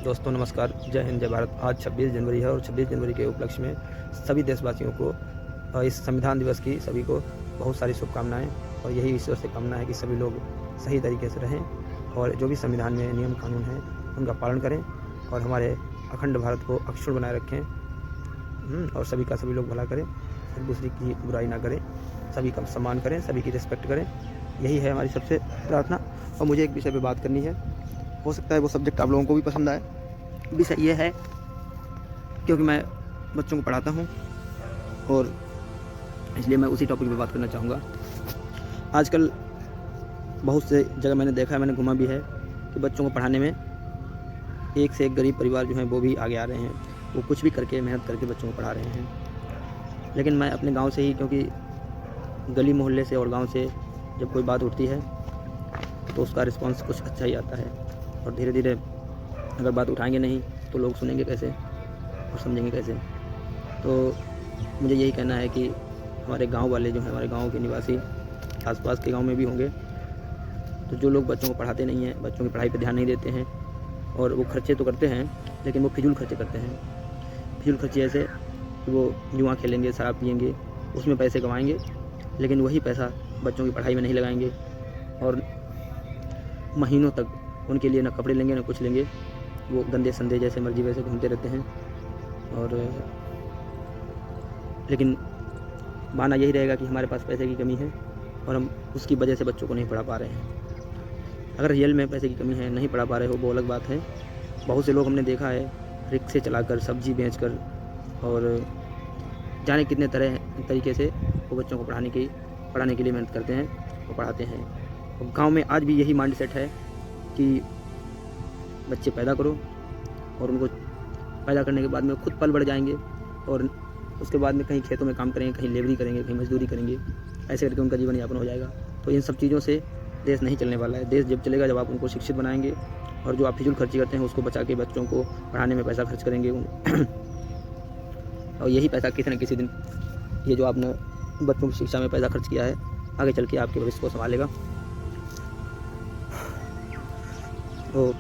दोस्तों नमस्कार, जय हिंद जय भारत। आज 26 जनवरी है और 26 जनवरी के उपलक्ष्य में सभी देशवासियों को इस संविधान दिवस की सभी को बहुत सारी शुभकामनाएं। और यही ईश्वर से कामना है कि सभी लोग सही तरीके से रहें और जो भी संविधान में नियम कानून हैं उनका पालन करें और हमारे अखंड भारत को अक्षुण्ण बनाए रखें और सभी का सभी लोग भला करें, एक दूसरे की बुराई ना करें, सभी का सम्मान करें, सभी की रिस्पेक्ट करें। यही है हमारी सबसे प्रार्थना। और मुझे एक विषय पे बात करनी है, हो सकता है वो सब्जेक्ट आप लोगों को भी पसंद आए। विषय ये है क्योंकि मैं बच्चों को पढ़ाता हूँ और इसलिए मैं उसी टॉपिक पे बात करना चाहूँगा। आजकल बहुत से जगह मैंने देखा है, मैंने घूमा भी है कि बच्चों को पढ़ाने में एक से एक गरीब परिवार जो हैं वो भी आगे आ रहे हैं। वो कुछ भी करके मेहनत करके बच्चों को पढ़ा रहे हैं। लेकिन मैं अपने गांव से ही, क्योंकि गली मोहल्ले से और गांव से जब कोई बात उठती है तो उसका रिस्पांस कुछ अच्छा ही आता है। और धीरे धीरे अगर बात उठाएंगे नहीं तो लोग सुनेंगे कैसे और समझेंगे कैसे। तो मुझे यही कहना है कि हमारे गांव वाले जो हैं, हमारे गांव के निवासी, आसपास के गांव में भी होंगे, तो जो लोग बच्चों को पढ़ाते नहीं हैं, बच्चों की पढ़ाई पर ध्यान नहीं देते हैं और वो खर्चे तो करते हैं लेकिन वो फिजूल खर्चे करते हैं। फिजूल खर्चे ऐसे कि वो जुआ खेलेंगे, शराब पिएंगे, उसमें पैसे कमाएंगे, लेकिन वही पैसा बच्चों की पढ़ाई में नहीं लगाएंगे और महीनों तक उनके लिए ना कपड़े लेंगे ना कुछ लेंगे। वो गंदे संदे जैसे मर्जी वैसे घूमते रहते हैं। और लेकिन बहाना यही रहेगा कि हमारे पास पैसे की कमी है और हम उसकी वजह से बच्चों को नहीं पढ़ा पा रहे हैं। अगर रियल में पैसे की कमी है, नहीं पढ़ा पा रहे हो, वो अलग बात है। बहुत से लोग हमने देखा है रिक्शे चलाकर, सब्जी बेचकर और जाने कितने तरीके से वो बच्चों को पढ़ाने के लिए मेहनत करते हैं और पढ़ाते हैं। और गाँव में आज भी यही माइंड सेट है कि बच्चे पैदा करो और उनको पैदा करने के बाद में खुद पल बढ़ जाएंगे और उसके बाद में कहीं खेतों में काम करेंगे, कहीं लेबरी करेंगे, कहीं मजदूरी करेंगे, ऐसे करके उनका जीवन यापन हो जाएगा। तो इन सब चीज़ों से देश नहीं चलने वाला है। देश जब चलेगा जब आप उनको शिक्षित बनाएंगे और जो आप फिजूल खर्ची करते हैं उसको बचा के बच्चों को पढ़ाने में पैसा खर्च करेंगे। और यही पैसा किसी न किसी दिन, ये जो आपने बच्चों की शिक्षा में पैसा खर्च किया है, आगे चल के आपके भविष्य को संभालेगा। तो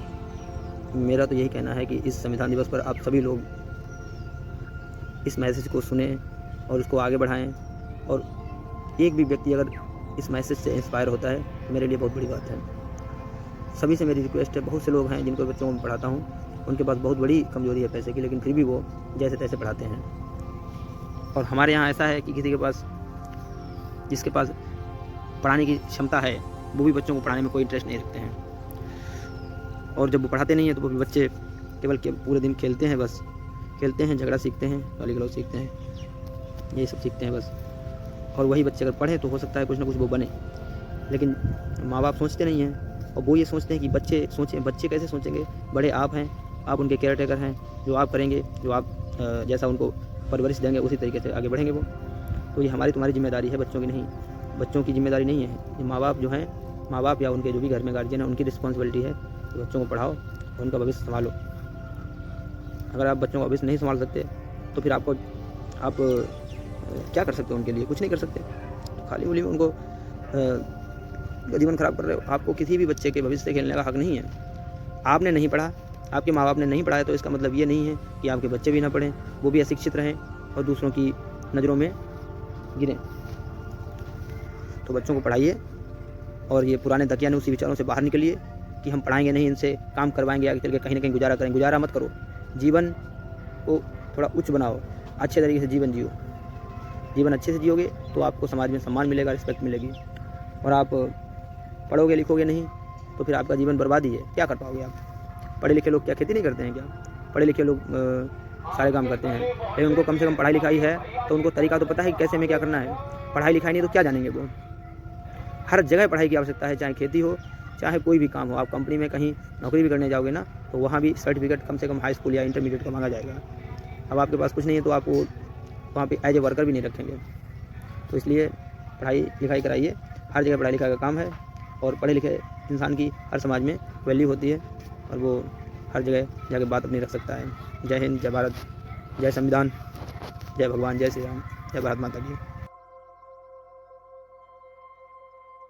मेरा तो यही कहना है कि इस संविधान दिवस पर आप सभी लोग इस मैसेज को सुने और उसको आगे बढ़ाएं। और एक भी व्यक्ति अगर इस मैसेज से इंस्पायर होता है तो मेरे लिए बहुत बड़ी बात है। सभी से मेरी रिक्वेस्ट है, बहुत से लोग हैं जिनको बच्चों को पढ़ाता हूँ, उनके पास बहुत बड़ी कमजोरी है पैसे की, लेकिन फिर भी वो जैसे तैसे पढ़ाते हैं। और हमारे यहाँ ऐसा है कि किसी के पास, जिसके पास पढ़ाने की क्षमता है, वो भी बच्चों को पढ़ाने में कोई इंटरेस्ट नहीं रखते हैं। और जब वो पढ़ाते नहीं हैं तो वो भी बच्चे केवल पूरे दिन खेलते हैं, बस खेलते हैं, झगड़ा सीखते हैं, गाली गलौज सीखते हैं, यही सब सीखते हैं बस। और वही बच्चे अगर पढ़ें तो हो सकता है कुछ ना कुछ वो बने। लेकिन माँ बाप सोचते नहीं हैं और वो ये सोचते हैं कि बच्चे सोचें। बच्चे कैसे सोचेंगे? बड़े आप हैं, आप उनके केयर टेकर हैं। जो आप करेंगे, जो आप जैसा उनको परवरिश देंगे उसी तरीके से आगे बढ़ेंगे वो। तो ये हमारी तुम्हारी जिम्मेदारी है, बच्चों की नहीं। बच्चों की जिम्मेदारी नहीं है, ये माँ बाप जो हैं, माँ बाप या उनके जो भी घर में गार्जियन है, उनकी रिस्पॉन्सिबिलिटी है कि बच्चों को पढ़ाओ और उनका भविष्य संभालो। अगर आप बच्चों का भविष्य नहीं संभाल सकते तो फिर आप क्या कर सकते हो उनके लिए? कुछ नहीं कर सकते। तो खाली उली में उनको जीवन खराब कर रहे हो। आपको किसी भी बच्चे के भविष्य से खेलने का हक नहीं है। आपने नहीं पढ़ा, आपके माँ बाप ने नहीं पढ़ाया, तो इसका मतलब ये नहीं है कि आपके बच्चे भी ना पढ़ें, वो भी अशिक्षित रहें और दूसरों की नज़रों में गिरें। तो बच्चों को पढ़ाइए और ये पुराने दकियानूसी विचारों से बाहर निकलिए कि हम पढ़ाएंगे नहीं, इनसे काम करवाएंगे, आगे चल के कहीं ना कहीं गुजारा करेंगे। गुजारा मत करो, जीवन को थोड़ा उच्च बनाओ, अच्छे तरीके से जीवन जियो। जीवन अच्छे से जियोगे तो आपको समाज में सम्मान मिलेगा, रिस्पेक्ट मिलेगी। और आप पढ़ोगे लिखोगे नहीं तो फिर आपका जीवन बर्बाद ही है। क्या कर पाओगे आप? पढ़े लिखे लोग क्या खेती नहीं करते हैं क्या? पढ़े लिखे लोग सारे काम करते हैं, लेकिन उनको कम से कम पढ़ाई लिखाई है तो उनको तरीका तो पता है कि कैसे में क्या करना है। पढ़ाई लिखाई नहीं तो क्या जानेंगे वो? हर जगह पढ़ाई की आवश्यकता है, चाहे खेती हो, चाहे कोई भी काम हो। आप कंपनी में कहीं नौकरी भी करने जाओगे ना तो वहाँ भी सर्टिफिकेट कम से कम हाई स्कूल या इंटरमीडिएट का मांगा जाएगा। अब आपके पास कुछ नहीं है तो आपको वहाँ पे एज ए वर्कर भी नहीं रखेंगे। तो इसलिए पढ़ाई लिखाई कराइए, हर जगह पढ़ाई लिखाई का काम है। और पढ़े लिखे इंसान की हर समाज में वैल्यू होती है और वो हर जगह जाके बात अपनी रख सकता है। जय हिंद, जय भारत, जय संविधान, जय भगवान, जय श्री राम, जय भारत माता की।